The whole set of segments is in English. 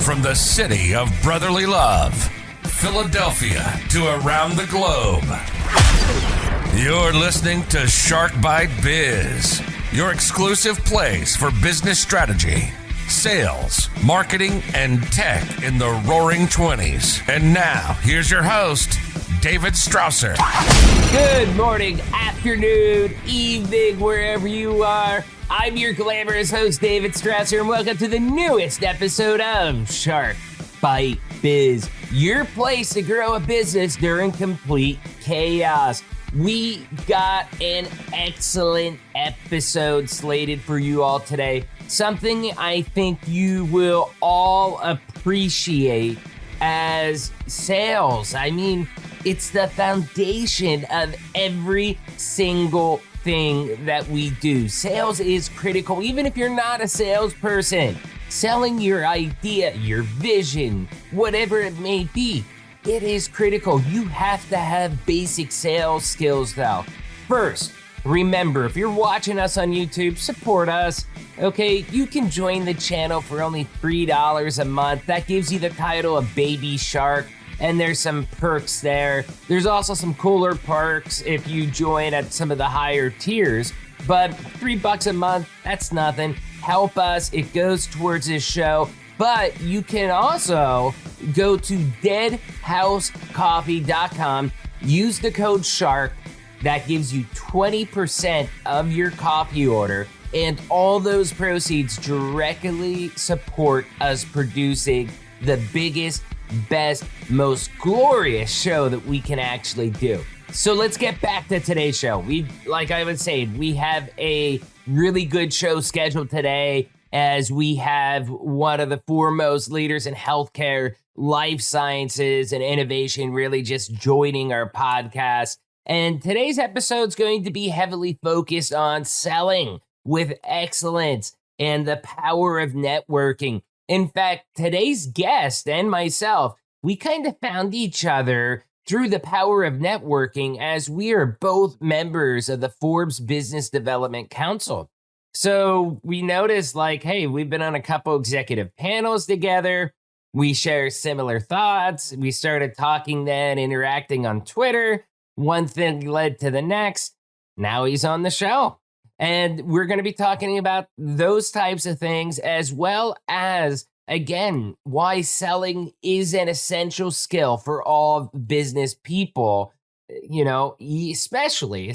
From the city of brotherly love, Philadelphia, to around the globe. You're listening to Shark Bite Biz, your exclusive place for business strategy, sales, marketing, and tech in the roaring 20s. And now, here's your host, David Strausser. Good morning, afternoon, evening, wherever you are. I'm your glamorous host, David Strausser, and welcome to the newest episode of Shark Bite Biz, your place to grow a business during complete chaos. We got an excellent episode slated for you all today. Something I think you will all appreciate as sales. I mean, it's the foundation of every single thing that we do. Sales is critical, even if you're not a salesperson. Selling your idea, your vision, whatever it may be, it is critical. You have to have basic sales skills though. First, remember, if you're watching us on YouTube, support us. Okay, you can join the channel for only $3 a month. That gives you the title of Baby Shark, and there's some perks there. There's also some cooler perks if you join at some of the higher tiers, but $3 a month, that's nothing. Help us, it goes towards this show. But you can also go to deadhousecoffee.com, use the code SHARK, that gives you 20% of your coffee order, and all those proceeds directly support us producing the biggest, best, most glorious show that we can actually do. So let's get back to today's show. Like I was saying, we have a really good show scheduled today, as we have one of the foremost leaders in healthcare, life sciences, and innovation really just joining our podcast. And today's episode is going to be heavily focused on selling with excellence and the power of networking. In fact, today's guest and myself, we kind of found each other through the power of networking, as we are both members of the Forbes Business Development Council. So we noticed, like, hey, we've been on a couple executive panels together. We share similar thoughts. We started talking then, interacting on Twitter. One thing led to the next. Now he's on the show. And we're going to be talking about those types of things, as well as, again, why selling is an essential skill for all business people, you know, especially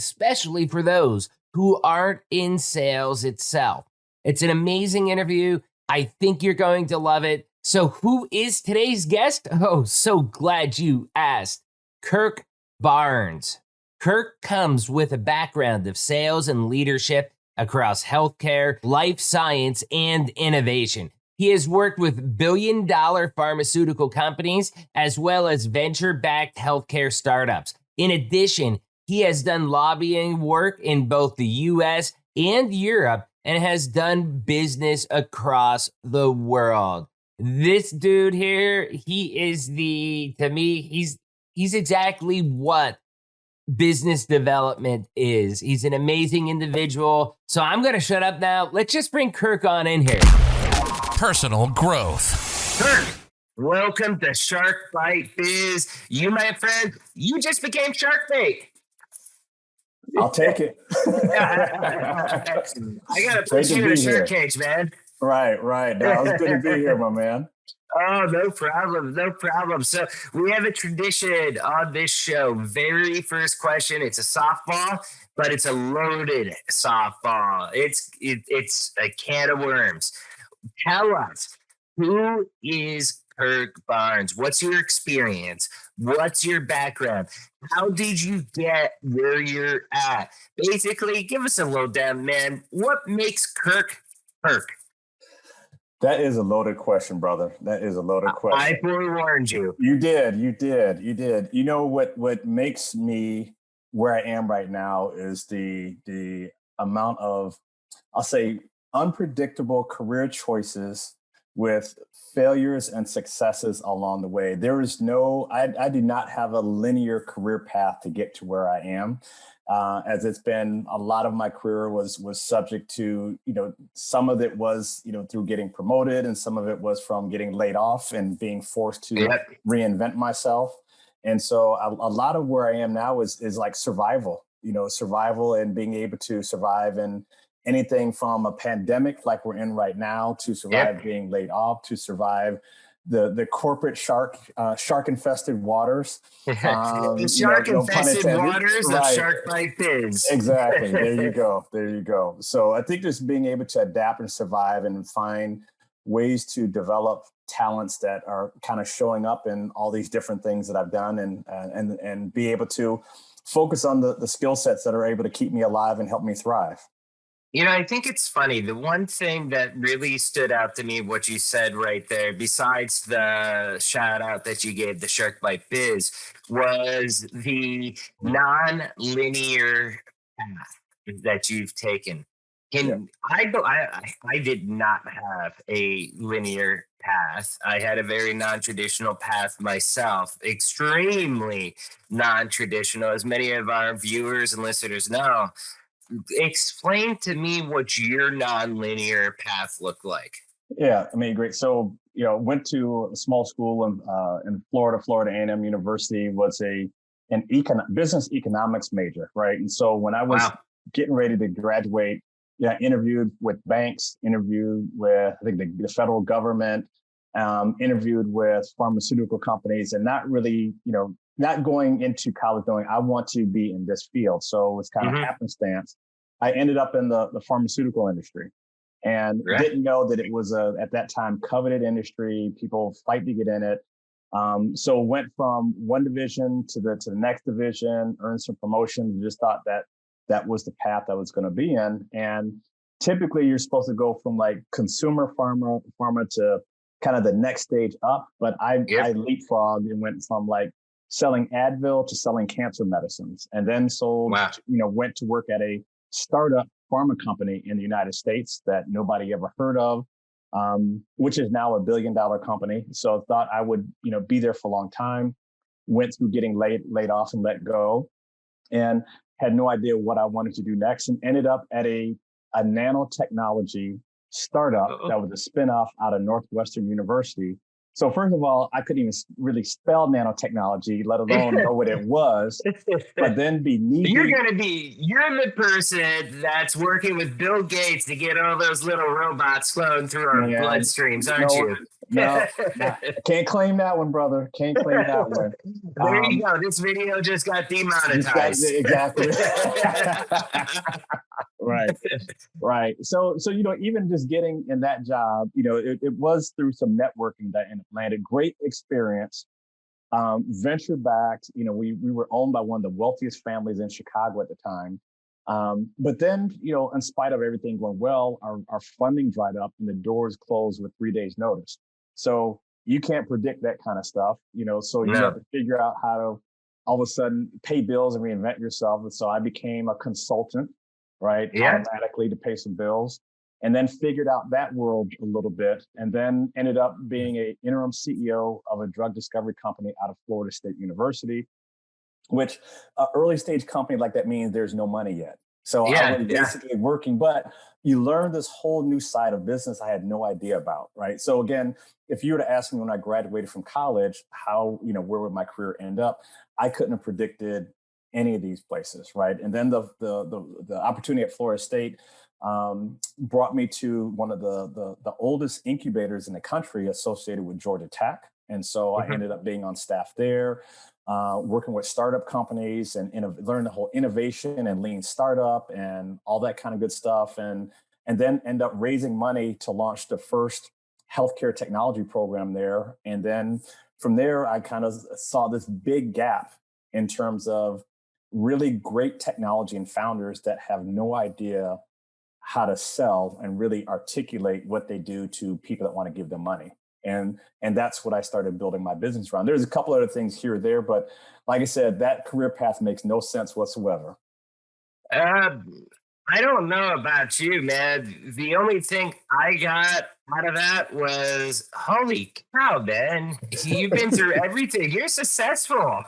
for those who aren't in sales itself. It's an amazing interview. I think you're going to love it. So who is today's guest? Oh, so glad you asked. Kirk Barnes. Kirk comes with a background of sales and leadership across healthcare, life science, and innovation. He has worked with billion-dollar pharmaceutical companies as well as venture-backed healthcare startups. In addition, he has done lobbying work in both the US and Europe and has done business across the world. This dude here, he is he's exactly what business development is. He's an amazing individual. So I'm going to shut up now. Let's just bring Kirk on in here. Personal growth. Kirk, welcome to Shark Bite Biz. You, my friend, you just became Shark Bait. I'll take it. I got to put you in a shark cage, man. Right. No, it's good to be here, my man. Oh, no problem. So we have a tradition on this show. Very first question. It's a softball, but it's a loaded softball. It's a can of worms. Tell us, who is Kirk Barnes? What's your experience? What's your background? How did you get where you're at? Basically, give us a lowdown, man. What makes Kirk Kirk? That is a loaded question, brother. That is a loaded question. I forewarned you. You did. You know what makes me where I am right now is the amount of, I'll say, unpredictable career choices with failures and successes along the way. There is I did not have a linear career path to get to where I am. As it's been, a lot of my career was subject to, some of it was, through getting promoted, and some of it was from getting laid off and being forced to reinvent myself. And so a lot of where I am now is like survival, survival and being able to survive in anything from a pandemic like we're in right now, to survive being laid off, to survive the corporate shark infested waters. Shark infested waters of Shark Bite Biz. Exactly. There you go. So I think just being able to adapt and survive and find ways to develop talents that are kind of showing up in all these different things that I've done, and be able to focus on the skill sets that are able to keep me alive and help me thrive. I think it's funny. The one thing that really stood out to me, what you said right there, besides the shout out that you gave the Shark Bite Biz, was the non-linear path that you've taken. I did not have a linear path. I had a very non-traditional path myself, extremely non-traditional, as many of our viewers and listeners know. Explain to me what your non-linear path looked like. Yeah, I mean, great. So, went to a small school in Florida. Florida A&M University was an business economics major, right? And so when I was getting ready to graduate, interviewed with banks, interviewed with, I think, the federal government, interviewed with pharmaceutical companies, and not really, not going into college knowing I want to be in this field. So it's kind of happenstance. I ended up in the pharmaceutical industry, and didn't know that it was at that time, coveted industry. People fight to get in it. So went from one division to the next division, earned some promotions, and just thought that was the path I was going to be in. And typically you're supposed to go from like consumer pharma to kind of the next stage up. But I leapfrogged and went from like selling Advil to selling cancer medicines, and then went to work at a startup pharma company in the United States that nobody ever heard of, which is now $1 billion company. So I thought I would, be there for a long time. Went through getting laid off and let go, and had no idea what I wanted to do next, and ended up at a nanotechnology startup that was a spinoff out of Northwestern University. So first of all, I couldn't even really spell nanotechnology, let alone know what it was. But then you're the person that's working with Bill Gates to get all those little robots flowing through our bloodstreams, aren't you? No, can't claim that one, brother. Can't claim that one. There you go. This video just got demonetized. Exactly. Right. So even just getting in that job, it was through some networking that landed. Great experience. Venture backed. We were owned by one of the wealthiest families in Chicago at the time. But then, in spite of everything going well, our funding dried up and the doors closed with 3 days notice. So you can't predict that kind of stuff, so you have to figure out how to all of a sudden pay bills and reinvent yourself. And so I became a consultant, right? Automatically to pay some bills, and then figured out that world a little bit, and then ended up being an interim CEO of a drug discovery company out of Florida State University, which an early stage company like that means there's no money yet. So I was basically working, but you learn this whole new side of business I had no idea about, right? So again, if you were to ask me when I graduated from college, how, where would my career end up? I couldn't have predicted any of these places, right? And then the opportunity at Florida State brought me to one of the oldest incubators in the country associated with Georgia Tech. And so I ended up being on staff there, working with startup companies and learn the whole innovation and lean startup and all that kind of good stuff. And then end up raising money to launch the first healthcare technology program there. And then from there, I kind of saw this big gap in terms of really great technology and founders that have no idea how to sell and really articulate what they do to people that want to give them money. And that's what I started building my business around. There's a couple other things here or there, but like I said, that career path makes no sense whatsoever. I don't know about you, man. The only thing I got out of that was, holy cow, man. You've been through everything. You're successful.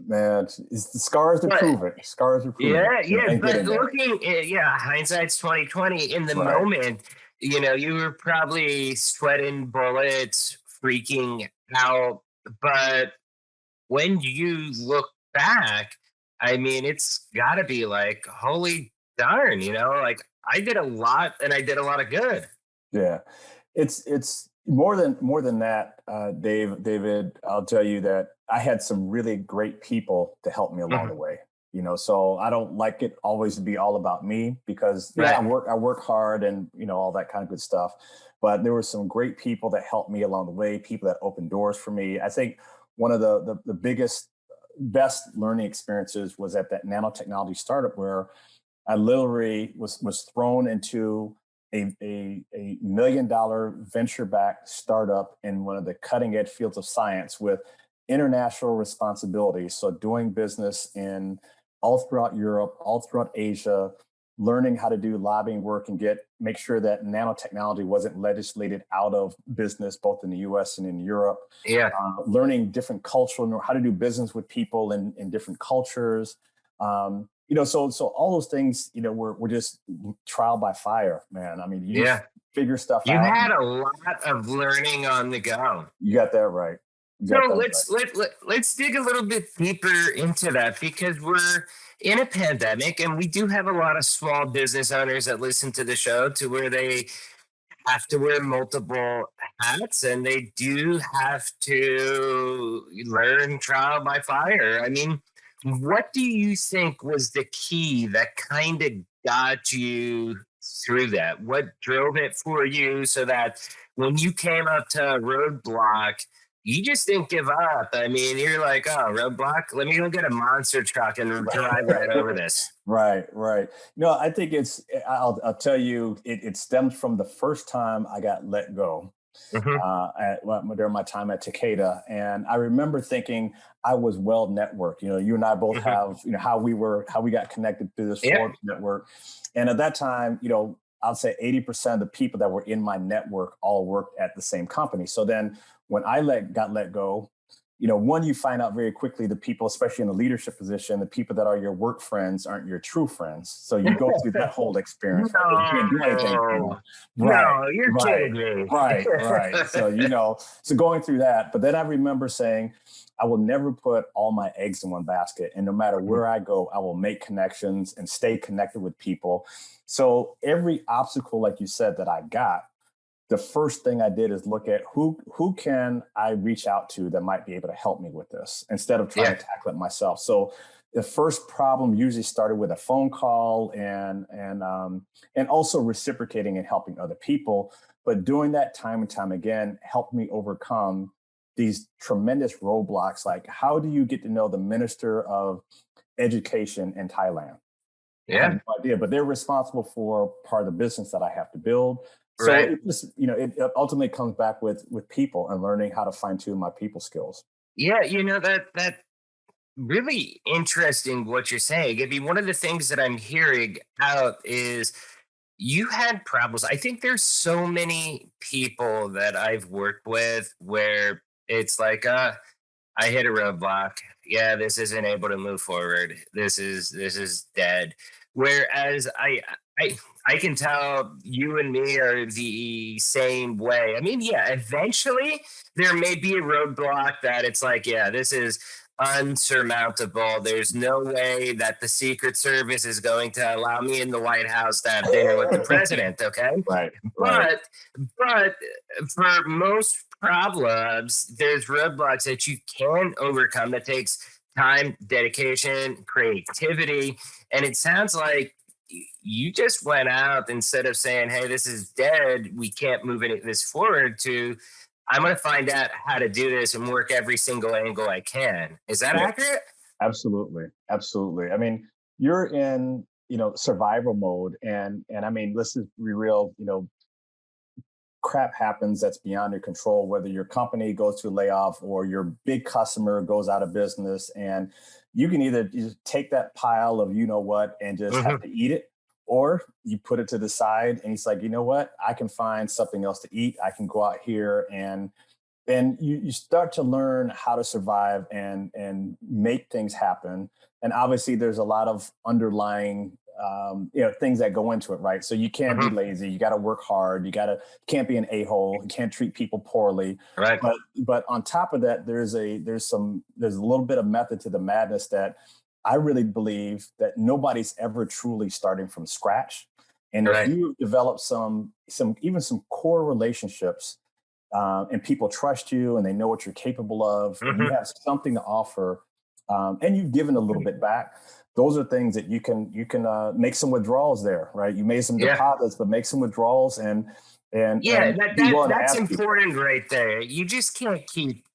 Man, the scars are But proven. Scars are proven. yeah, yeah. And But getting there. looking, yeah, hindsight's 2020. In the Right. moment, you were probably sweating bullets, freaking out. But when you look back, I mean, it's got to be like, holy darn, like I did a lot and I did a lot of good. Yeah, it's more than that, David. I'll tell you that I had some really great people to help me along the Mhm. way. So I don't like it always to be all about me because yeah, Right. I work hard and all that kind of good stuff. But there were some great people that helped me along the way, people that opened doors for me. I think one of the biggest, best learning experiences was at that nanotechnology startup where I literally was thrown into a $1 million venture backed startup in one of the cutting edge fields of science with international responsibility. So doing business in all throughout Europe, all throughout Asia, learning how to do lobbying work and make sure that nanotechnology wasn't legislated out of business both in the US and in Europe. Yeah. Learning different cultural, how to do business with people in different cultures. So all those things, were just trial by fire, man. I mean, you just Yeah. figure stuff You out. had a lot of learning on the go. You got that right. You So got that right. let's dig a little bit deeper into that because we're in a pandemic and we do have a lot of small business owners that listen to the show to where they have to wear multiple hats and they do have to learn trial by fire. I mean, what do you think was the key that kind of got you through that? What drove it for you so that when you came up to a roadblock, you just didn't give up? I mean, you're like, oh, roadblock, let me go get a monster truck and drive right over this. Right, right. I think I'll tell you, it stems from the first time I got let go Mhm. during my time at Takeda. And I remember thinking I was well networked. You and I both Mhm. have, how we got connected through this Yeah. Forbes network. And at that time, I'd say 80% of the people that were in my network all worked at the same company. So then when I got let go, one, you find out very quickly the people, especially in a leadership position, the people that are your work friends aren't your true friends. So you go through that whole experience, right? Because you can't do anything for them. No, Right, no, you're right, kidding me. right. So, so going through that, but then I remember saying, I will never put all my eggs in one basket. And no matter where I go, I will make connections and stay connected with people. So every obstacle, like you said, that I got, the first thing I did is look at who can I reach out to that might be able to help me with this instead of trying Yeah, to tackle it myself. So the first problem usually started with a phone call and also reciprocating and helping other people. But doing that time and time again helped me overcome these tremendous roadblocks. Like, how do you get to know the minister of education in Thailand? I have yeah, no idea, but they're responsible for part of the business that I have to build. So right. it just, it ultimately comes back with people and learning how to fine tune my people skills. Yeah, that really interesting what you're saying. I mean, one of the things that I'm hearing out is you had problems. I think there's so many people that I've worked with where it's like, I hit a roadblock. Yeah, this isn't able to move forward. This is dead. Whereas I I can tell you and me are the same way. I mean, yeah, eventually there may be a roadblock that it's like, yeah, this is unsurmountable. There's no way that the Secret Service is going to allow me in the White House to have dinner with the president. Okay. Right, right. But but for most problems, there's roadblocks that you can overcome that takes time, dedication, creativity. And it sounds like you just went out instead of saying, hey, this is dead, we can't move this forward, to I'm going to find out how to do this and work every single angle I can. Is that Yeah, accurate? absolutely. Absolutely. I mean, you're in, survival mode and I mean, let's just be real, crap happens that's beyond your control, whether your company goes to layoff or your big customer goes out of business. And you can either just take that pile of what and just have Hmm. to eat it, Or you put it to the side and he's like, you know what? I can find something else to eat. I can go out here and you start to learn how to survive and make things happen. And obviously there's a lot of underlying things that go into it, right? So you can't be lazy. You got to work hard. You can't be an a-hole. You can't treat people poorly. Right. But on top of that, there's a little bit of method to the madness that I really believe that nobody's ever truly starting from scratch. And if you develop some core relationships, and people trust you and they know what you're capable of, and you have something to offer, and you've given a little bit back, those are things that you can make some withdrawals there, right? You made some deposits, but make some withdrawals and that's important right there. You just can't keep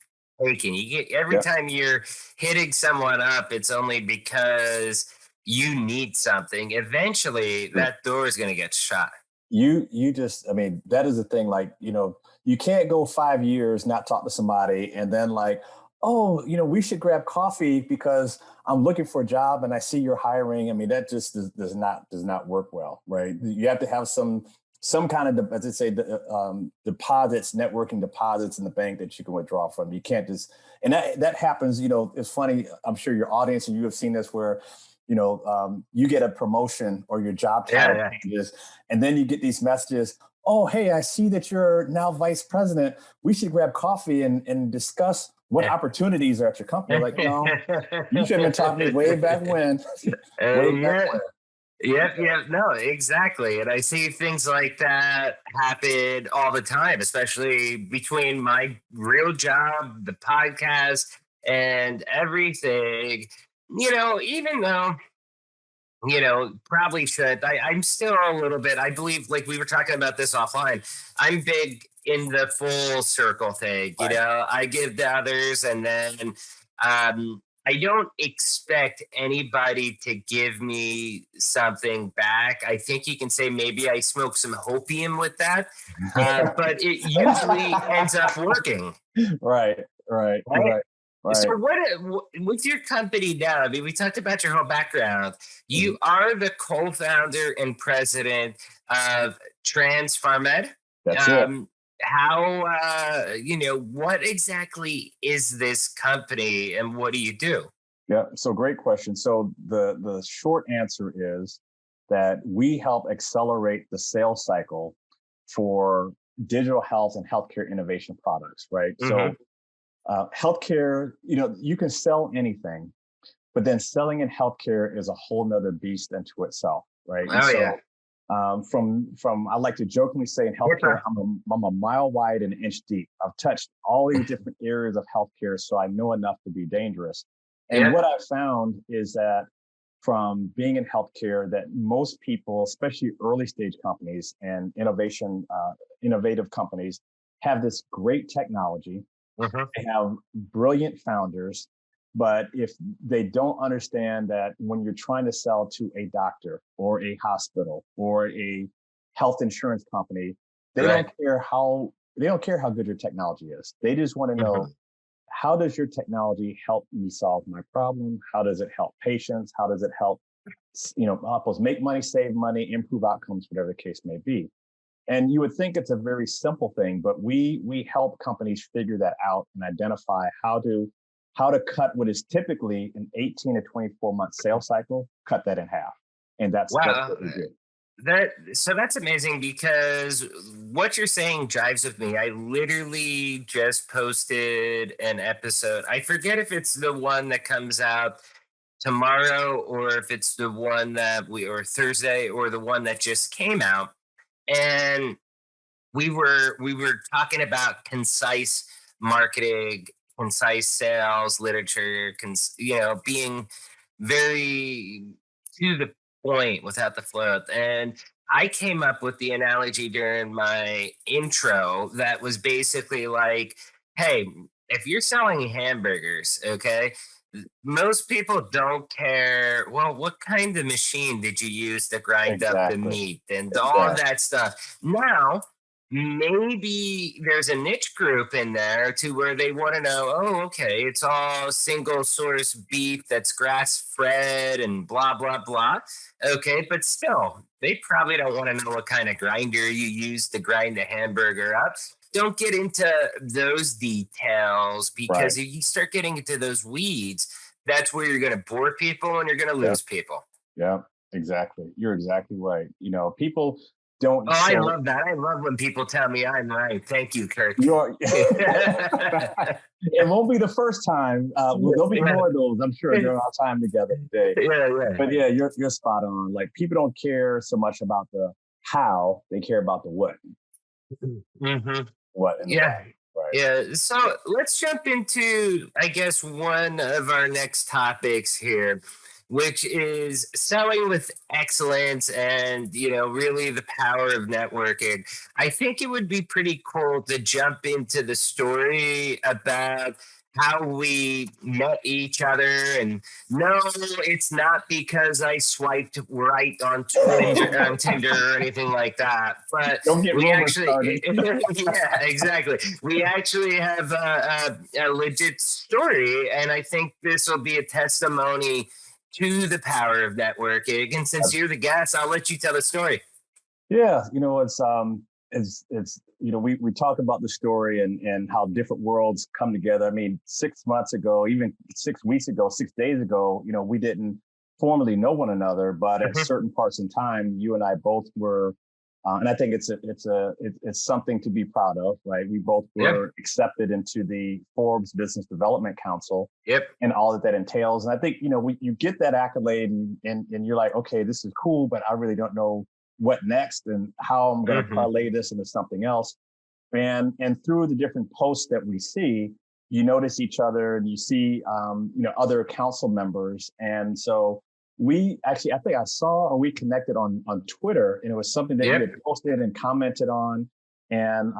taking. You get every time you're hitting someone up, it's only because you need something. Eventually, that door is going to get shut. That is the thing. Like, you can't go 5 years not talk to somebody and then like, oh, we should grab coffee because I'm looking for a job and I see you're hiring. I mean, that just does not work well, right? You have to have some kind of, as I say, deposits, networking deposits in the bank that you can withdraw from. You can't just, and that happens. It's funny. I'm sure your audience and you have seen this where, you get a promotion or your job title changes, and then you get these messages. Oh, hey, I see that you're now vice president. We should grab coffee and discuss what opportunities are at your company. Like, no, you should have been talking to me way back when. No, exactly. And I see things like that happen all the time, especially between my real job, the podcast, and everything. Even though, probably should, I'm still a little bit, I believe, like we were talking about this offline, I'm big in the full circle thing. I give to others, and then I don't expect anybody to give me something back. I think you can say maybe I smoke some hopium with that, but it usually ends up working. Right. So what's your company now? I mean, we talked about your whole background. You are the co-founder and president of TransPharMed. That's it. How, what exactly is this company and what do you do? Yeah, so great question. So the short answer is that we help accelerate the sales cycle for digital health and healthcare innovation products, right? So healthcare, you can sell anything, but then selling in healthcare is a whole nother beast unto itself, right? From I like to jokingly say in healthcare, I'm a mile wide and an inch deep. I've touched all these different areas of healthcare, so I know enough to be dangerous. And what I found is that from being in healthcare, that most people, especially early stage companies and innovative companies, have this great technology. They have brilliant founders, but if they don't understand that when you're trying to sell to a doctor or a hospital or a health insurance company, they don't care how good your technology is. They just want to know, how does your technology help me solve my problem? How does it help patients? How does it help us make money, save money, improve outcomes, whatever the case may be? And you would think it's a very simple thing, but we help companies figure that out and identify how to cut what is typically an 18 to 24 month sales cycle, cut that in half. And that's what we do. So that's amazing, because what you're saying jives with me. I literally just posted an episode. I forget if it's the one that comes out tomorrow or if it's the one or Thursday or the one that just came out. And we were talking about concise marketing, concise sales literature, being very to the point without the float. And I came up with the analogy during my intro that was basically like, hey, if you're selling hamburgers, okay, most people don't care, well, what kind of machine did you use to grind up the meat and all of that stuff. Now, maybe there's a niche group in there to where they want to know, oh, okay, it's all single source beef that's grass fed and blah, blah, blah. Okay, but still, they probably don't want to know what kind of grinder you use to grind the hamburger up. Don't get into those details, Right. because if you start getting into those weeds, that's where you're going to bore people and you're going to Yeah. lose people. Yeah. Exactly. You're exactly right. People don't Oh, I show love that. I love when people tell me I'm right. Thank you, Kirk. your. Yeah, It won't be the first time. There'll be more of those, I'm sure, during our time together today. yeah. But yeah, you're spot on. Like, people don't care so much about the how; they care about the what. hmm What and the Yeah. why. Right. Yeah. So let's jump into, I guess, one of our next topics here, which is selling with excellence and, really the power of networking. I think it would be pretty cool to jump into the story about how we met each other. And no, it's not because I swiped right on Tinder or anything like that. But Don't get we rumors actually, started. yeah, exactly. We actually have a legit story, and I think this will be a testimony to the power of networking. And since you're the guest, I'll let you tell the story. Yeah, it's we talk about the story and how different worlds come together. I mean, 6 months ago, even 6 weeks ago, 6 days ago, we didn't formally know one another, but at Mhm. certain parts in time, you and I both were, and I think it's something to be proud of, right? We both Yeah. were accepted into the Forbes Business Development Council Yep. and all that entails. And I think, you get that accolade and you're like, okay, this is cool, but I really don't know what next and how I'm going to hmm parlay this into something else. And through the different posts that we see, you notice each other and you see, other council members. And so we actually, I think I saw, or we connected on Twitter, and it was something that you Yep. had posted and commented on. And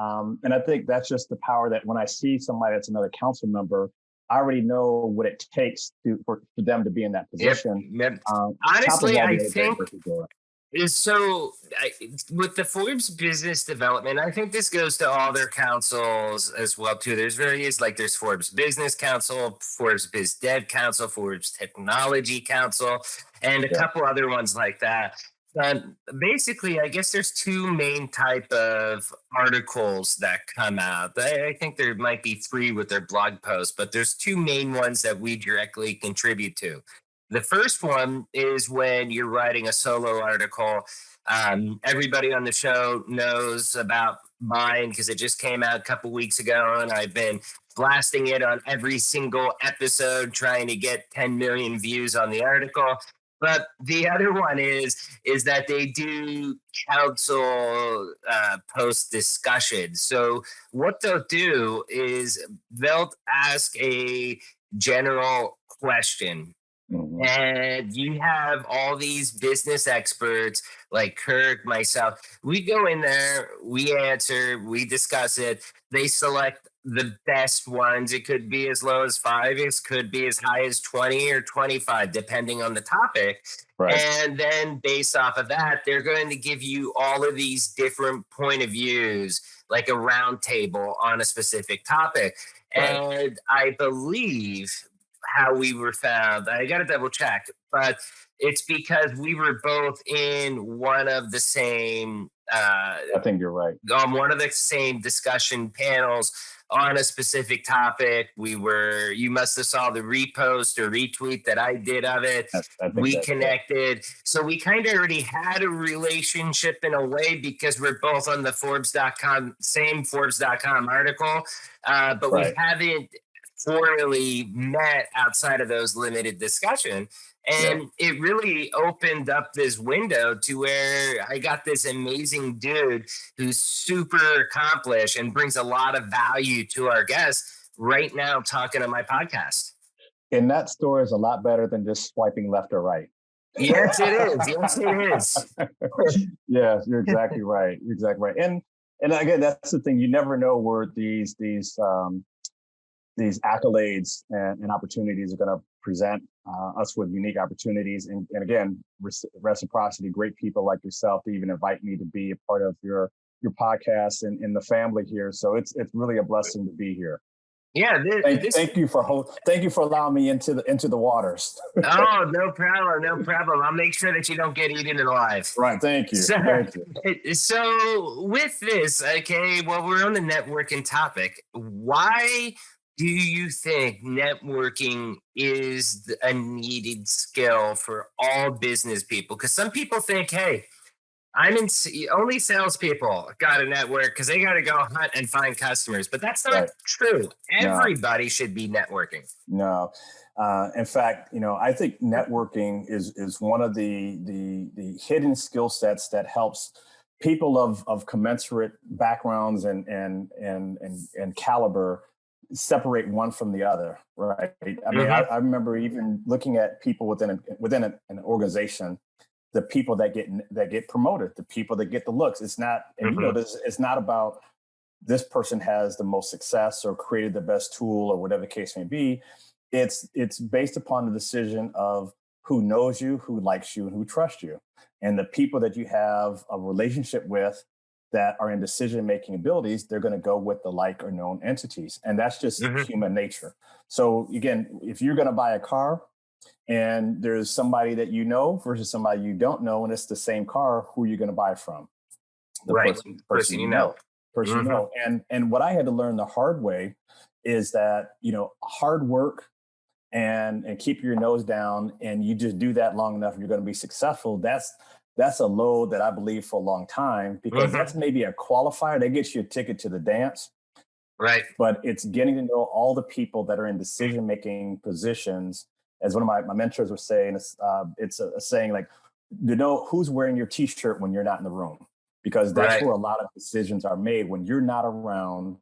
I think that's just the power that when I see somebody that's another council member, I already know what it takes for them to be in that Yep. position. Yep. Top of Honestly, all I the other great think work you're doing. is so I, with the Forbes Business Development, I think this goes to all their councils as well too. There's Forbes Business Council, Forbes Biz Dev Council, Forbes Technology Council, and a Yeah. couple other ones like that. Basically, I guess there's two main type of articles that come out. I think there might be three with their blog posts, but there's two main ones that we directly contribute to. The first one is when you're writing a solo article. Everybody on the show knows about mine because it just came out a couple weeks ago, and I've been blasting it on every single episode, trying to get 10 million views on the article. But the other one is that they do council post discussion. So what they'll do is they'll ask a general question, Mhm. and you have all these business experts like Kirk, myself. We go in there, we answer, we discuss it. They select the best ones. It could be as low as five, it could be as high as 20 or 25, depending on the topic. Right. And then based off of that, they're going to give you all of these different point of views, like a round table on a specific topic. Right. And I believe how we were found. I got to double check, but it's because we were both in one of the same I think you're right. on one of the same discussion panels on a specific topic. You must have saw the repost or retweet that I did of it. I think We that's it. connected. So we kind of already had a relationship in a way because we're both on the same Forbes.com article. But Right. we haven't formally met outside of those limited discussion. Yeah. And it really opened up this window to where I got this amazing dude who's super accomplished and brings a lot of value to our guests right now talking on my podcast. And that story is a lot better than just swiping left or right. Yes, it is. Yes, it is. Yes, you're exactly right. You're exactly right. And again, that's the thing. You never know where these accolades and opportunities are going to present us with unique opportunities. And again, reciprocity, great people like yourself to even invite me to be a part of your your podcast and the family here. So it's really a blessing to be here. Yeah, Thank you for allowing me into the waters. Oh, no problem, no problem. I'll make sure that you don't get eaten alive. Right, thank you. Thank you. So with this, okay, well, we're on the networking topic. Why do you think networking is a needed skill for all business people? Because some people think, hey, only salespeople got to network because they got to go hunt and find customers. But that's not true. Everybody should be networking. No. In fact, I think networking is one of the hidden skill sets that helps people of commensurate backgrounds and caliber separate one from the other, right? I mean, I remember even looking at people within an organization, the people that get promoted, the people that get the looks. It's not, and it's not about this person has the most success or created the best tool or whatever the case may be. It's based upon the decision of who knows you, who likes you, and who trusts you. And the people that you have a relationship with that are in decision-making abilities, they're going to go with the like or known entities. And that's just human nature. So again, if you're going to buy a car, and there's somebody that you know versus somebody you don't know, and it's the same car, who are you going to buy from? The person you know. Person you know. And what I had to learn the hard way is that, hard work and keep your nose down, and you just do that long enough, you're going to be successful. That's a load that I believe for a long time, because that's maybe a qualifier that gets you a ticket to the dance. Right. But it's getting to know all the people that are in decision-making positions. As one of my mentors was saying, it's a saying like, to know who's wearing your T-shirt when you're not in the room, because that's where a lot of decisions are made when you're not around,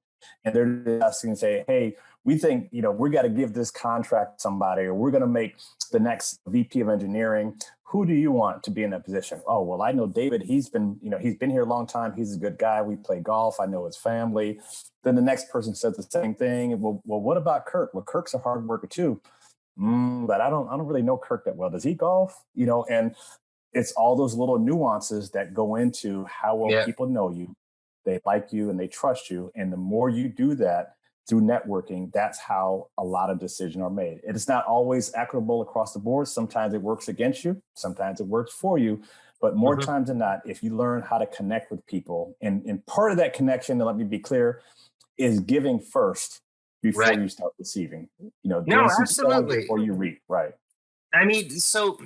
and they're asking and say, hey, we think, we got to give this contract to somebody, or we're going to make the next VP of engineering. Who do you want to be in that position? Oh, well, I know David. He's been here a long time. He's a good guy. We play golf. I know his family. Then the next person says the same thing. Well, what about Kirk? Well, Kirk's a hard worker too. But I don't really know Kirk that well. Does he golf? And it's all those little nuances that go into how well people know you, they like you, and they trust you. And the more you do that through networking, that's how a lot of decisions are made. It is not always equitable across the board. Sometimes it works against you. Sometimes it works for you. But more times than not, if you learn how to connect with people, and part of that connection, and let me be clear, is giving first before you start receiving. No, absolutely. Before you reap, right? I mean, so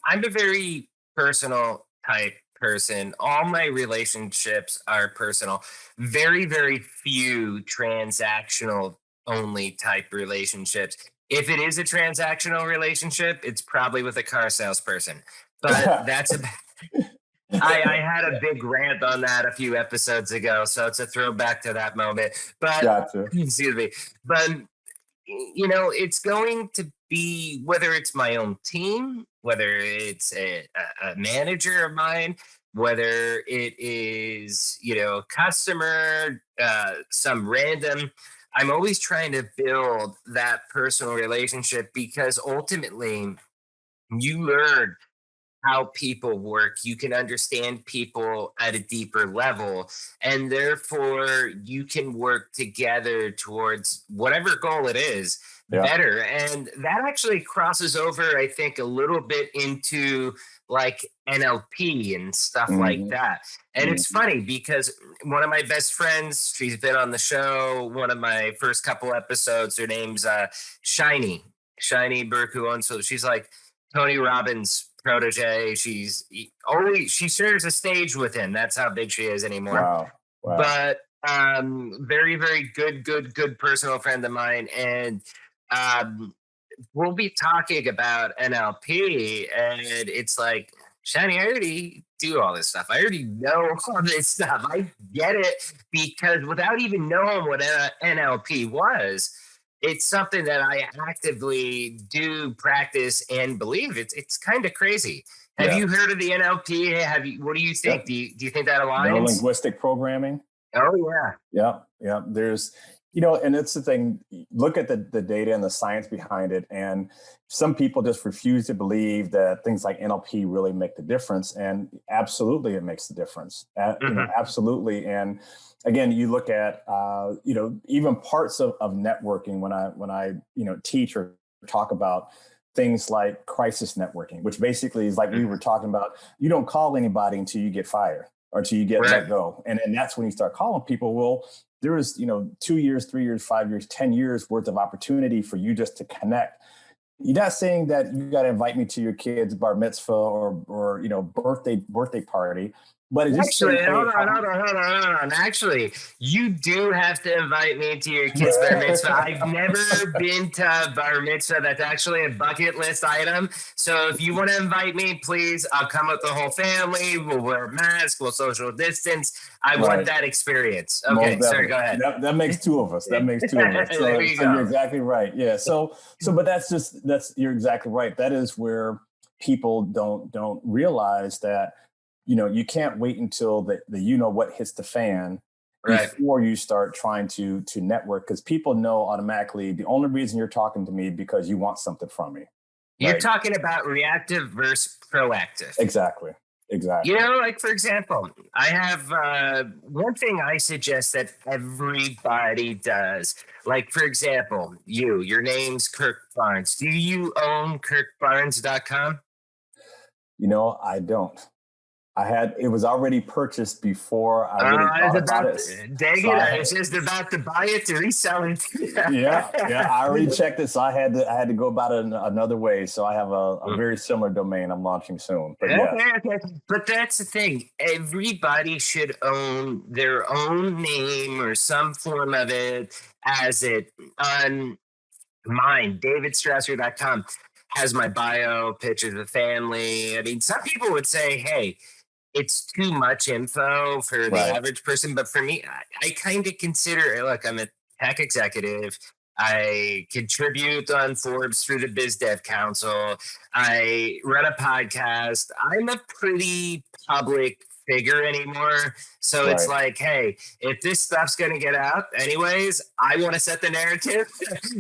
I'm a very personal type person. All my relationships are personal. Very, very few transactional only type relationships. If it is a transactional relationship, it's probably with a car salesperson. But that's about. I had a big rant on that a few episodes ago, so it's a throwback to that moment. But excuse me. But it's going to be, whether it's my own team, whether it's a manager of mine, whether it is a customer, some random. I'm always trying to build that personal relationship, because ultimately you learn how people work. You can understand people at a deeper level, and therefore you can work together towards whatever goal it is better. And that actually crosses over, I think, a little bit into like NLP and stuff like that. And it's funny because one of my best friends, she's been on the show, one of my first couple episodes, her name's Shiny Burku. So she's like Tony Robbins' protege. She shares a stage with him. That's how big she is anymore. Wow. But very, very good personal friend of mine. And we'll be talking about NLP, and it's like, Shani, I already do all this stuff. I already know all this stuff. I get it, because without even knowing what NLP was, it's something that I actively do practice and believe. It's kind of crazy. Have you heard of the NLP? What do you think? Do you think that aligns? Neuro-linguistic programming. Oh yeah. Yeah. There's, And it's the thing, look at the data and the science behind it. And some people just refuse to believe that things like NLP really make the difference. And absolutely, it makes the difference. Absolutely. And again, you look at, even parts of networking when I teach or talk about things like crisis networking, which basically is like we were talking about, you don't call anybody until you get fired or until you get let go. And that's when you start calling people. Well, there is, 2 years, 3 years, 5 years, 10 years worth of opportunity for you just to connect. You're not saying that you got to invite me to your kid's bar mitzvah or birthday party. But it's Actually, just hold on. Actually, you do have to invite me to your kid's bar mitzvah. I've never been to a bar mitzvah. That's actually a bucket list item. So if you want to invite me, please, I'll come with the whole family. We'll wear a mask. We'll social distance. I want that experience. Okay, sorry, go ahead. That makes two of us. So you're exactly right. Yeah. But you're exactly right. That is where people don't realize that, you can't wait until the what hits the fan before you start trying to network, because people know automatically the only reason you're talking to me because you want something from me. You're talking about reactive versus proactive. Exactly. Like, for example, I have one thing I suggest that everybody does. Like, for example, your name's Kirk Barnes. Do you own KirkBarnes.com? I don't. It was already purchased before I really thought about it. Dang it, I was just about to buy it to resell it. Yeah, I already checked it, so I had to go about it another way. So I have a very similar domain I'm launching soon. But Okay. But that's the thing. Everybody should own their own name or some form of it as it. On mine, davidstrausser.com has my bio, pictures of family. I mean, some people would say, hey, it's too much info for the average person. But for me, I kind of consider, look, I'm a tech executive. I contribute on Forbes through the Biz Dev Council. I run a podcast. I'm a pretty public figure anymore. So it's like, hey, if this stuff's going to get out anyways, I want to set the narrative.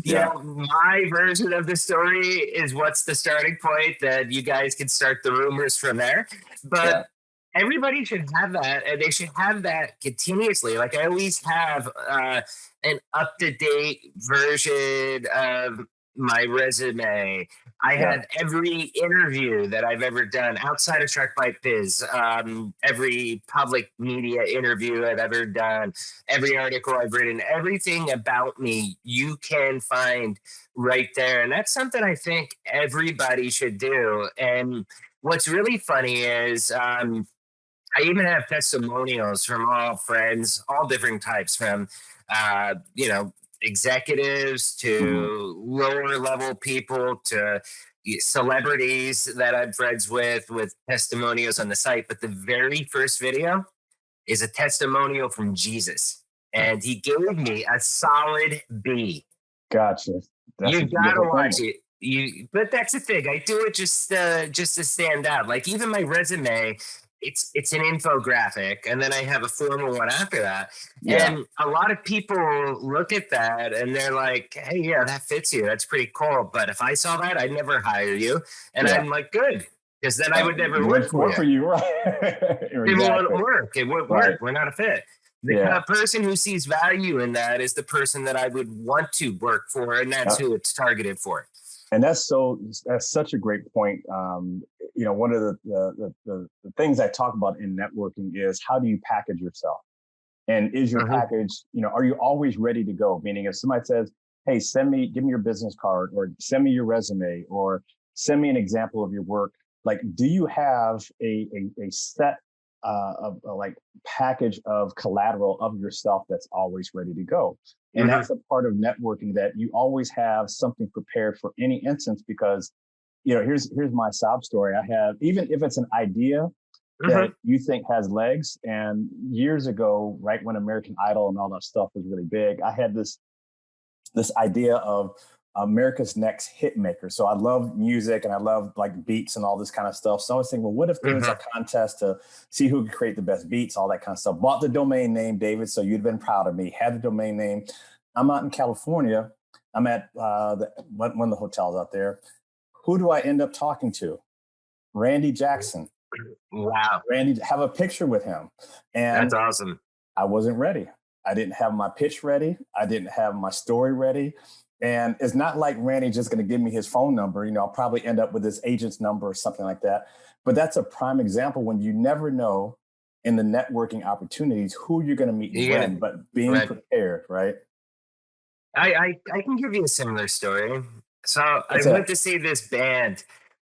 My version of the story is what's the starting point that you guys can start the rumors from there. But everybody should have that, and they should have that continuously. Like, I always have an up-to-date version of my resume. I have every interview that I've ever done outside of Shark Bite Biz, every public media interview I've ever done, every article I've written, everything about me you can find right there. And that's something I think everybody should do. And what's really funny is I even have testimonials from all friends, all different types, from executives to lower level people to celebrities that I'm friends with testimonials on the site. But the very first video is a testimonial from Jesus, and he gave me a solid B. Gotcha. You gotta watch it. But that's the thing. I do it just to stand out. Like, even my resume, it's an infographic, and then I have a formal one after that. And a lot of people look at that and they're like, hey, yeah, that fits you. That's pretty cool. But if I saw that, I'd never hire you. And I'm like, good, because then I would never work for you. Right? It wouldn't work. It wouldn't work. We're not a fit. The person who sees value in that is the person that I would want to work for, and that's who it's targeted for. And that's such a great point. One of the things I talk about in networking is, how do you package yourself? And is your package, are you always ready to go? Meaning, if somebody says, hey, give me your business card, or send me your resume, or send me an example of your work. Like, do you have a set of package of collateral of yourself that's always ready to go? And that's a part of networking, that you always have something prepared for any instance, because, here's my sob story. I have, even if it's an idea that you think has legs. And years ago, right when American Idol and all that stuff was really big, I had this idea of America's Next Hit Maker. So I love music and I love like beats and all this kind of stuff. So I was thinking, well, what if there was a contest to see who could create the best beats, all that kind of stuff. Bought the domain name, David, so you'd have been proud of me. Had the domain name. I'm out in California. I'm at one of the hotels out there. Who do I end up talking to? Randy Jackson. Wow. Randy, have a picture with him. And that's awesome. I wasn't ready. I didn't have my pitch ready. I didn't have my story ready. And it's not like Randy just going to give me his phone number. I'll probably end up with his agent's number or something like that. But that's a prime example when you never know in the networking opportunities who you're going to meet and when, but being prepared, right? I can give you a similar story. So I went to see this band.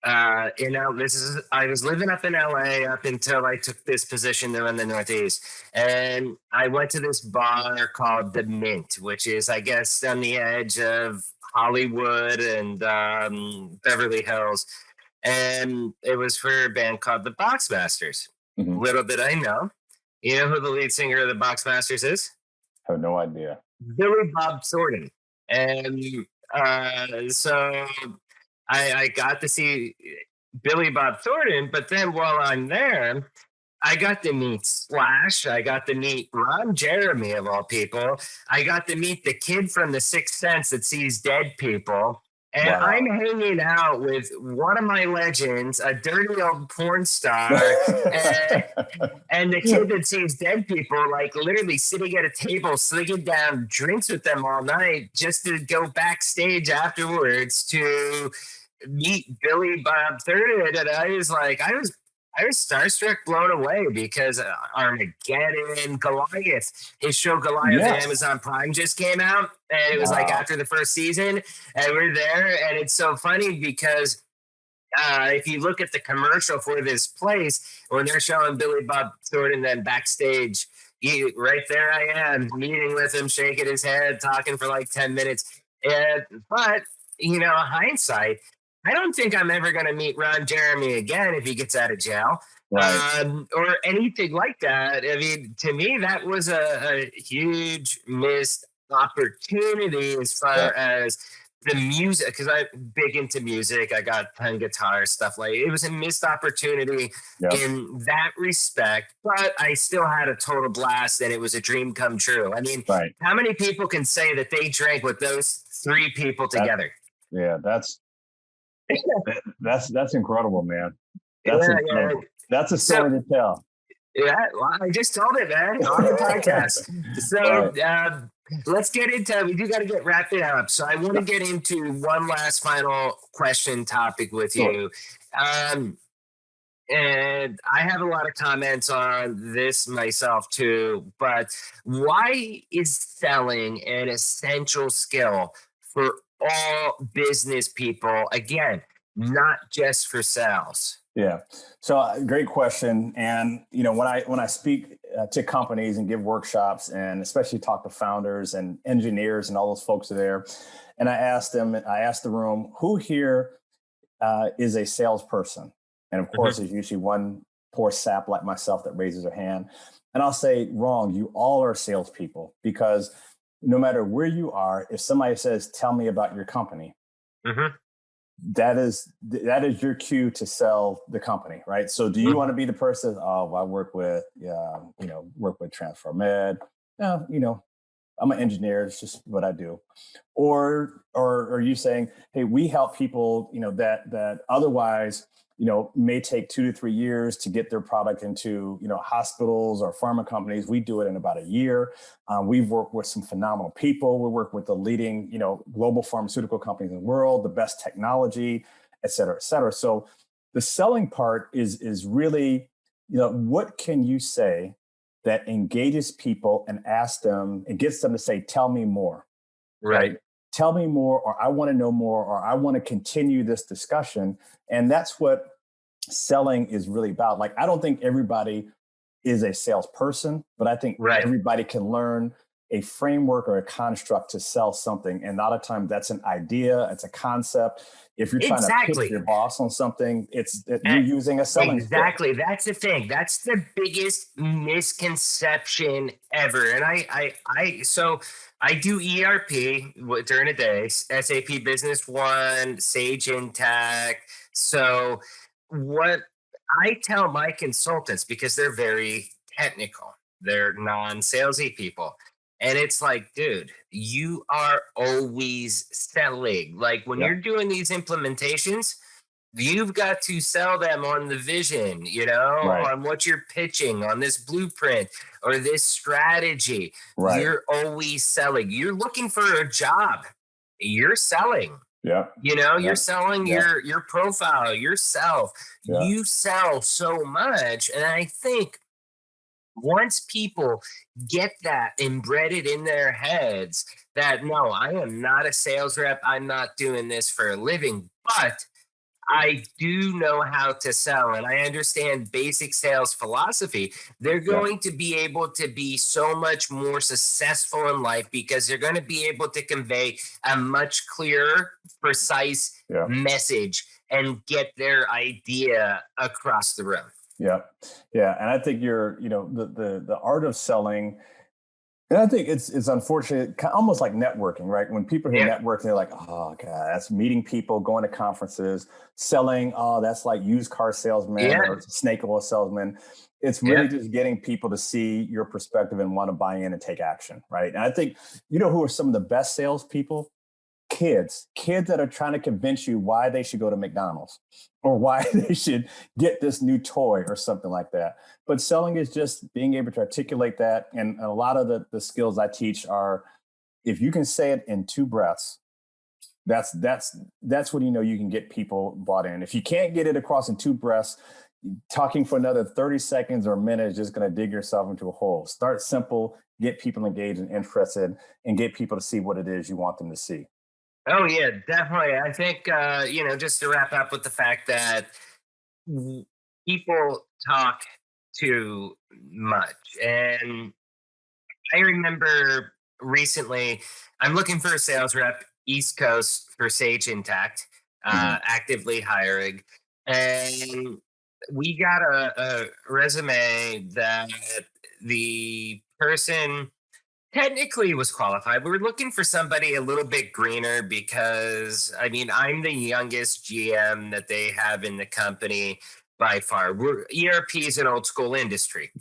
I was living up in LA up until I took this position there in the Northeast. And I went to this bar called The Mint, which is, I guess, on the edge of Hollywood and Beverly Hills. And it was for a band called the Boxmasters. Mm-hmm. Little did I know. You know who the lead singer of the Boxmasters is? I have no idea. Billy Bob Thornton. And so I got to see Billy Bob Thornton, but then while I'm there, I got to meet Slash. I got to meet Ron Jeremy, of all people. I got to meet the kid from The Sixth Sense that sees dead people. And I'm hanging out with one of my legends, a dirty old porn star, and the kid that sees dead people, like literally sitting at a table, slinging down drinks with them all night just to go backstage afterwards to meet Billy Bob Thornton. And I was starstruck, blown away, because Armageddon, Goliath, his show Goliath on Amazon Prime just came out, and it was like after the first season, and we're there. And it's so funny because if you look at the commercial for this place, when they're showing Billy Bob Thornton then backstage, right there I am meeting with him, shaking his head, talking for like 10 minutes. But hindsight, I don't think I'm ever going to meet Ron Jeremy again if he gets out of jail, or anything like that. I mean, to me, that was a huge missed opportunity as far as the music, because I'm big into music. I got playing guitar, stuff like it was a missed opportunity in that respect, but I still had a total blast, and it was a dream come true. I mean, how many people can say that they drank with those three people together? That's incredible, man. That's incredible. That's a story to tell. Yeah, well, I just told it, man, on the podcast. So let's get into. We do got to get wrapped it up. So I want to get into one last final question topic with you. And I have a lot of comments on this myself too. But why is selling an essential skill for all business people? Again, not just for sales. Yeah. So great question. And, when I speak to companies and give workshops, and especially talk to founders and engineers and all those folks are there, and I ask the room, who here is a salesperson? And of course, there's usually one poor sap like myself that raises their hand. And I'll say, wrong. You all are salespeople, because no matter where you are, if somebody says, tell me about your company, that is your cue to sell the company, right? So do you want to be the person, I work with TransPharMed, I'm an engineer, it's just what I do. Or are you saying, hey, we help people, that otherwise, may take 2 to 3 years to get their product into, hospitals or pharma companies. We do it in about a year. We've worked with some phenomenal people. We work with the leading, global pharmaceutical companies in the world, the best technology, et cetera, et cetera. So the selling part is really, what can you say that engages people and asks them and gets them to say, tell me more, right? Tell me more, or I want to know more, or I want to continue this discussion. And that's what selling is really about. Like, I don't think everybody is a salesperson, but I think everybody can learn a framework or a construct to sell something. And a lot of times that's an idea, it's a concept. If you're trying to pitch your boss on something, you're using a selling skill. That's the thing. That's the biggest misconception ever. And I do ERP during the day, SAP Business One, Sage Intacct. So what I tell my consultants, because they're very technical, they're non-salesy people, And it's like, dude, you are always selling. Like when Yeah. you're doing these implementations, you've got to sell them on the vision, Right. on what you're pitching, on this blueprint or this strategy. Right. You're always selling. You're looking for a job. You're selling. Yeah. You're Yeah. selling Yeah. your profile, yourself. Yeah. You sell so much. And I think once people get that embedded in their heads that no, I am not a sales rep, I'm not doing this for a living, but I do know how to sell and I understand basic sales philosophy, they're Yeah. going to be able to be so much more successful in life because they're going to be able to convey a much clearer, precise Yeah. message and get their idea across the room. Yeah. Yeah. And I think the art of selling, and I think it's unfortunate, almost like networking, right? When people hear networking, they're like, oh God, that's meeting people, going to conferences, selling. Oh, that's like used car salesman or snake oil salesman. It's really just getting people to see your perspective and want to buy in and take action, right? And I think, who are some of the best salespeople? Kids that are trying to convince you why they should go to McDonald's or why they should get this new toy or something like that. But selling is just being able to articulate that. And a lot of the skills I teach are, if you can say it in 2 breaths, that's when you can get people bought in. If you can't get it across in 2 breaths, talking for another 30 seconds or a minute is just going to dig yourself into a hole. Start simple, get people engaged and interested, and get people to see what it is you want them to see. Oh yeah, definitely. I think just to wrap up with the fact that people talk too much, and I remember recently, I'm looking for a sales rep, East Coast for Sage Intact, actively hiring, and we got a resume that the person technically was qualified. We were looking for somebody a little bit greener because, I mean, I'm the youngest GM that they have in the company by far. ERP is an old school industry.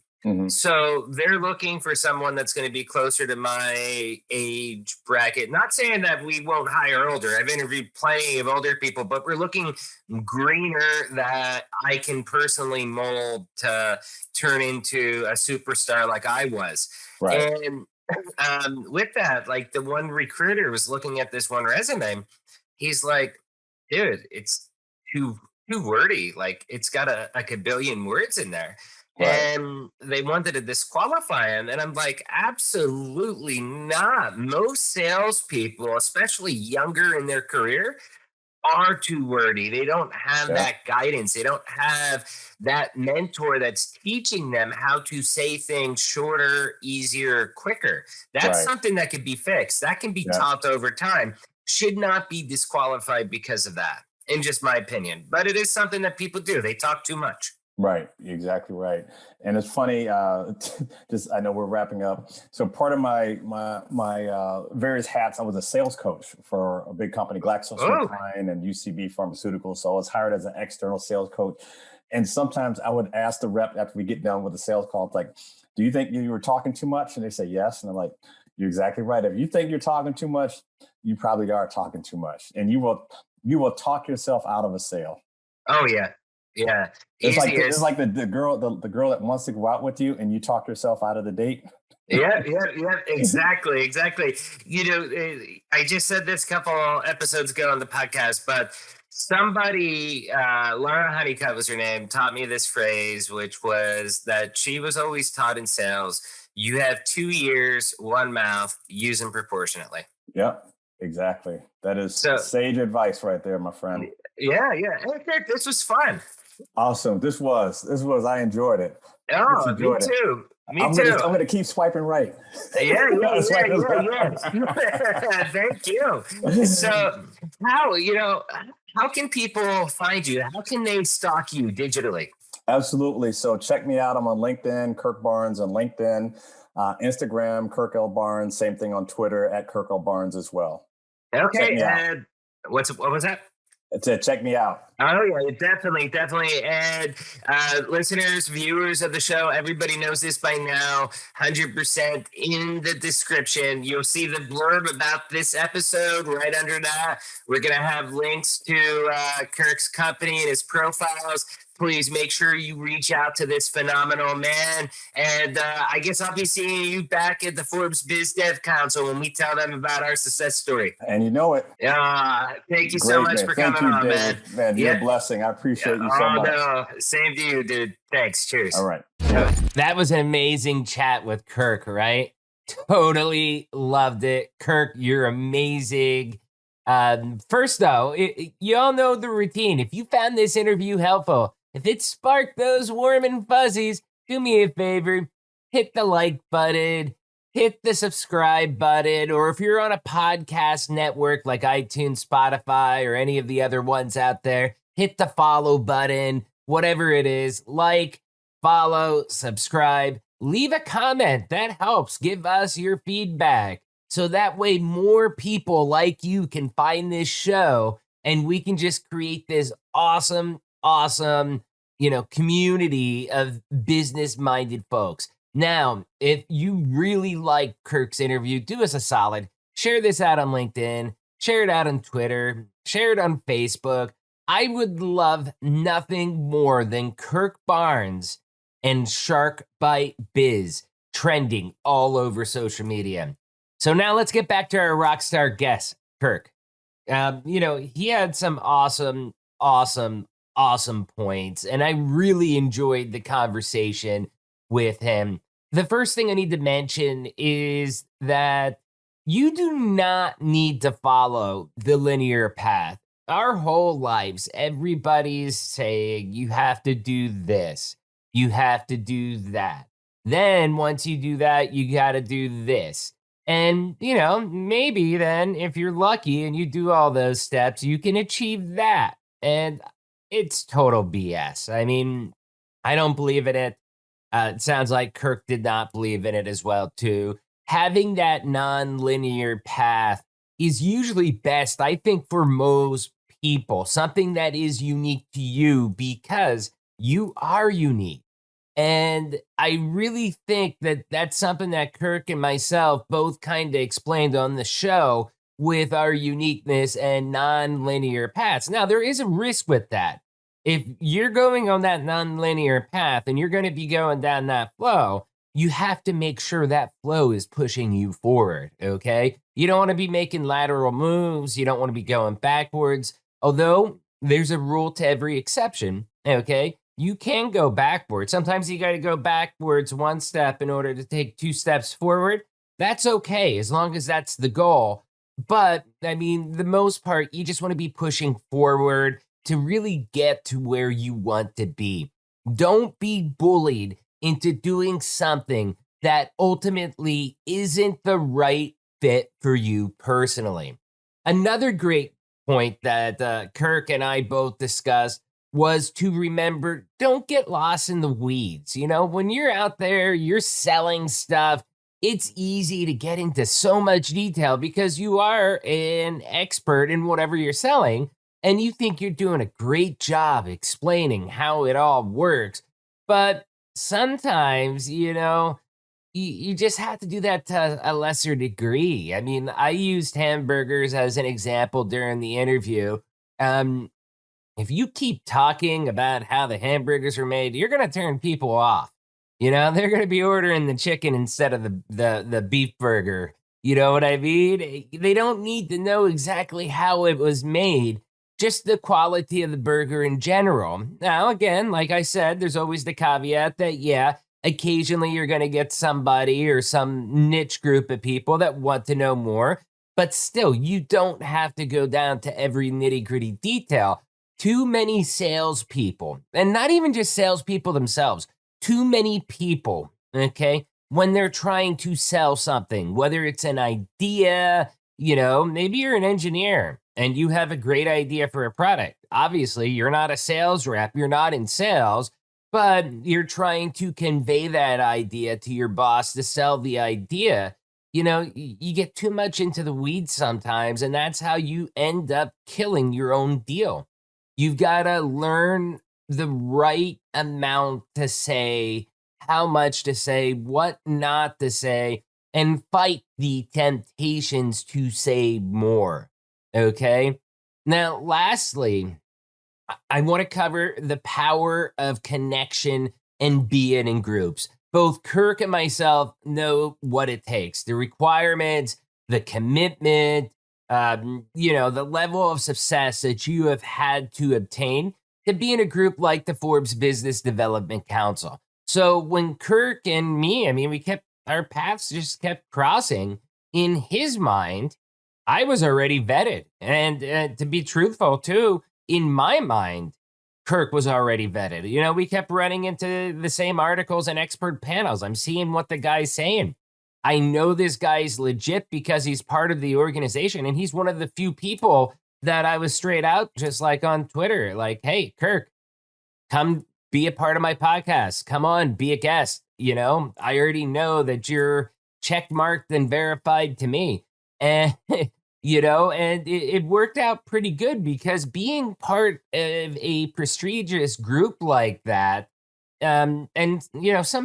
So they're looking for someone that's going to be closer to my age bracket. Not saying that we won't hire older. I've interviewed plenty of older people, but we're looking greener that I can personally mold to turn into a superstar like I was. Right. And with that, like the one recruiter was looking at this one resume. He's like, dude, it's too wordy. Like it's got a billion words in there. Right. And they wanted to disqualify him. And I'm like, absolutely not. Most salespeople, especially younger in their career, are too wordy. They don't have that guidance. They don't have that mentor that's teaching them how to say things shorter, easier, quicker. That's something that can be fixed. That can be taught over time. Should not be disqualified because of that, in just my opinion. But it is something that people do. They talk too much. Right. Exactly right. And it's funny, just, I know we're wrapping up. So part of my various hats, I was a sales coach for a big company, GlaxoSmithKline and UCB Pharmaceuticals. So I was hired as an external sales coach. And sometimes I would ask the rep after we get done with the sales call, it's like, do you think you were talking too much? And they say, yes. And I'm like, you're exactly right. If you think you're talking too much, you probably are talking too much. And you will talk yourself out of a sale. Oh, yeah. Yeah. It's like the girl that wants to go out with you and you talk yourself out of the date. Yeah, exactly. I just said this a couple episodes ago on the podcast, but somebody, Laura Honeycutt was her name, taught me this phrase, which was that she was always taught in sales, you have 2 ears, 1 mouth, use them proportionately. Yep, exactly. That is sage advice right there, my friend. Yeah. Hey, this was fun. Awesome. This was, I enjoyed it. Oh, me too. I'm going to keep swiping right. Yeah. Thank you. So how can people find you? How can they stalk you digitally? Absolutely. So check me out. I'm on LinkedIn, Kirk Barnes on LinkedIn, Instagram, Kirk L. Barnes, same thing on Twitter at Kirk L. Barnes as well. Okay. What was that? It's check me out. Oh yeah, definitely, definitely. And listeners, viewers of the show, everybody knows this by now. 100% in the description. You'll see the blurb about this episode right under that. We're gonna have links to Kirk's company and his profiles. Please make sure you reach out to this phenomenal man. And I guess I'll be seeing you back at the Forbes Biz Dev Council when we tell them about our success story. And you know it. Thank you so Great, much man. for Thank coming you, on, David. Man, you're a blessing. I appreciate you so much. No, same to you, dude. Thanks. Cheers. All right. That was an amazing chat with Kirk, right? Totally loved it. Kirk, you're amazing. First, though, you all know the routine. If you found this interview helpful, if it sparked those warm and fuzzies, do me a favor, hit the like button, hit the subscribe button, or if you're on a podcast network like iTunes, Spotify, or any of the other ones out there, hit the follow button, whatever it is. Like, follow, subscribe, leave a comment. That helps. Give us your feedback. So that way more people like you can find this show and we can just create this awesome, community of business-minded folks. Now, if you really like Kirk's interview, do us a solid. Share this out on LinkedIn, share it out on Twitter, share it on Facebook. I would love nothing more than Kirk Barnes and Shark Bite Biz trending all over social media. So now let's get back to our rock star guest, Kirk. He had some awesome points, and I really enjoyed the conversation with him. The first thing I need to mention is that you do not need to follow the linear path. Our whole lives, everybody's saying you have to do this, you have to do that. Then once you do that, you got to do this. And, maybe then if you're lucky and you do all those steps, you can achieve that. And it's total BS. I mean, I don't believe in it. It sounds like Kirk did not believe in it as well, too. Having that non-linear path is usually best, I think, for most people. Something that is unique to you because you are unique. And I really think that that's something that Kirk and myself both kind of explained on the show with our uniqueness and non-linear paths. Now, there is a risk with that. If you're going on that non-linear path and you're going to be going down that flow, you have to make sure that flow is pushing you forward, okay? You don't want to be making lateral moves. You don't want to be going backwards. Although there's a rule to every exception, okay? You can go backwards. Sometimes you got to go backwards one step in order to take two steps forward. That's okay, as long as that's the goal. But, I mean, the most part, you just want to be pushing forward to really get to where you want to be. Don't be bullied into doing something that ultimately isn't the right fit for you personally. Another great point that Kirk and I both discussed was to remember, don't get lost in the weeds. When you're out there, you're selling stuff, it's easy to get into so much detail because you are an expert in whatever you're selling and you think you're doing a great job explaining how it all works. But sometimes, you just have to do that to a lesser degree. I mean, I used hamburgers as an example during the interview. If you keep talking about how the hamburgers are made, you're going to turn people off. They're going to be ordering the chicken instead of the beef burger. You know what I mean? They don't need to know exactly how it was made, just the quality of the burger in general. Now, again, like I said, there's always the caveat that, occasionally you're going to get somebody or some niche group of people that want to know more. But still, you don't have to go down to every nitty-gritty detail. Too many salespeople, and not even just salespeople themselves, too many people, okay, when they're trying to sell something, whether it's an idea, maybe you're an engineer and you have a great idea for a product. Obviously, you're not a sales rep, you're not in sales, but you're trying to convey that idea to your boss to sell the idea. You get too much into the weeds sometimes, and that's how you end up killing your own deal. You've got to learn the right amount to say, how much to say, what not to say, and fight the temptations to say more. Okay? Now, lastly, I want to cover the power of connection and being in groups. Both Kirk and myself know what it takes, the requirements, the commitment, the level of success that you have had to obtain to be in a group like the Forbes Business Development Council. So when Kirk and me, our paths just kept crossing. In his mind, I was already vetted. And to be truthful too, in my mind, Kirk was already vetted. We kept running into the same articles and expert panels. I'm seeing what the guy's saying. I know this guy's legit because he's part of the organization, and he's one of the few people that I was straight out, just like on Twitter, like, hey, Kirk, come be a part of my podcast. Come on, be a guest. I already know that you're checkmarked and verified to me. And and it worked out pretty good because being part of a prestigious group like that, some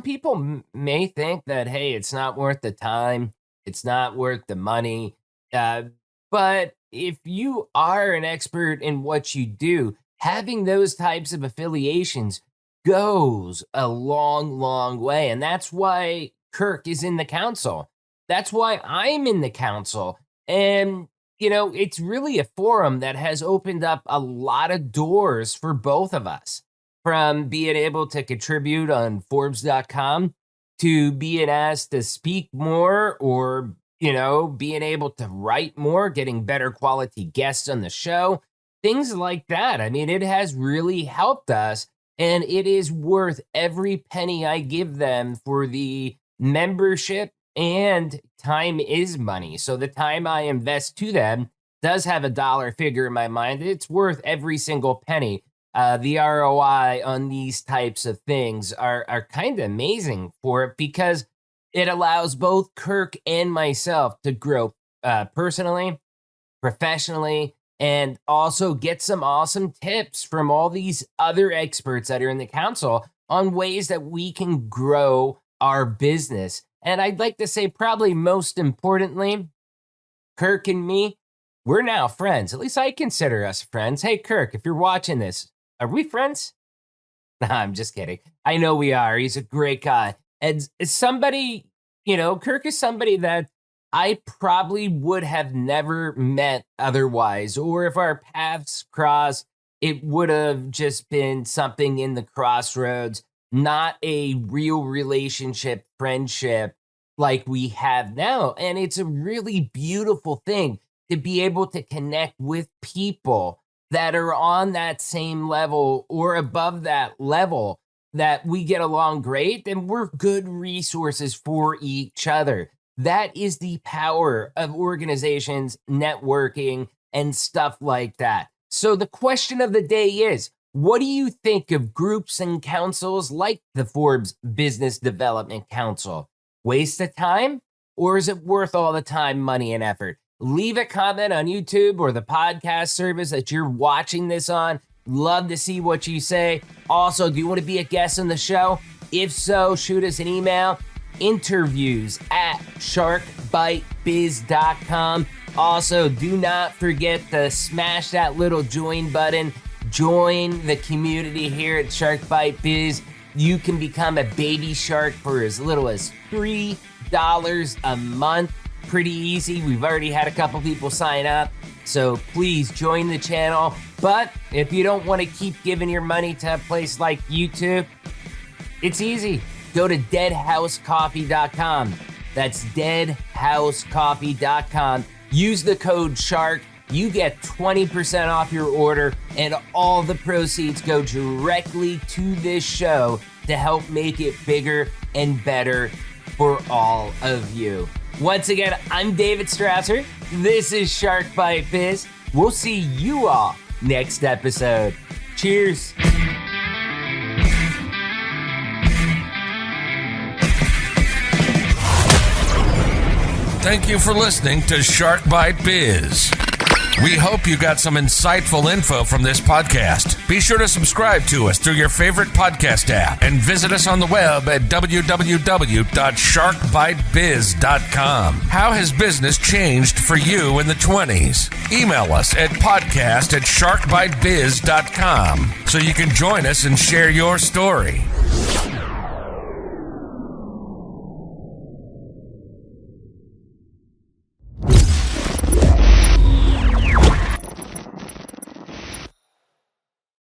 people may think that, hey, it's not worth the time, it's not worth the money. But if you are an expert in what you do, having those types of affiliations goes a long, long way. And that's why Kirk is in the council. That's why I'm in the council. And it's really a forum that has opened up a lot of doors for both of us, from being able to contribute on Forbes.com to being asked to speak more, or, being able to write more, getting better quality guests on the show, things like that. It has really helped us, and it is worth every penny I give them for the membership. And time is money. So the time I invest to them does have a dollar figure in my mind. It's worth every single penny. The ROI on these types of things are kind of amazing for it, because it allows both Kirk and myself to grow personally, professionally, and also get some awesome tips from all these other experts that are in the council on ways that we can grow our business. And I'd like to say, probably most importantly, Kirk and me, we're now friends. At least I consider us friends. Hey, Kirk, if you're watching this, are we friends? Nah, I'm just kidding. I know we are. He's a great guy. And somebody, Kirk is somebody that I probably would have never met otherwise. Or if our paths crossed, it would have just been something in the crossroads, not a real relationship, friendship like we have now. And it's a really beautiful thing to be able to connect with people that are on that same level or above that level, that we get along great and we're good resources for each other. That is the power of organizations, networking, and stuff like that. So the question of the day is, what do you think of groups and councils like the Forbes Business Development Council? Waste of time? Or is it worth all the time, money, and effort? Leave a comment on YouTube or the podcast service that you're watching this on. Love to see what you say. Also, do you want to be a guest on the show? If so, shoot us an email, interviews@sharkbitebiz.com. Also, do not forget to smash that little join button. Join the community here at Shark Bite Biz. You can become a baby shark for as little as $3 a month. Pretty easy. We've already had a couple people sign up. So please join the channel. But if you don't want to keep giving your money to a place like YouTube, it's easy. Go to deadhousecoffee.com. That's deadhousecoffee.com. Use the code SHARK. You get 20% off your order, and all the proceeds go directly to this show to help make it bigger and better for all of you. Once again, I'm David Strausser. This is Shark Bite Biz. We'll see you all next episode. Cheers. Thank you for listening to Shark Bite Biz. We hope you got some insightful info from this podcast. Be sure to subscribe to us through your favorite podcast app and visit us on the web at www.sharkbitebiz.com. How has business changed for you in the 20s? Email us at podcast@sharkbitebiz.com so you can join us and share your story.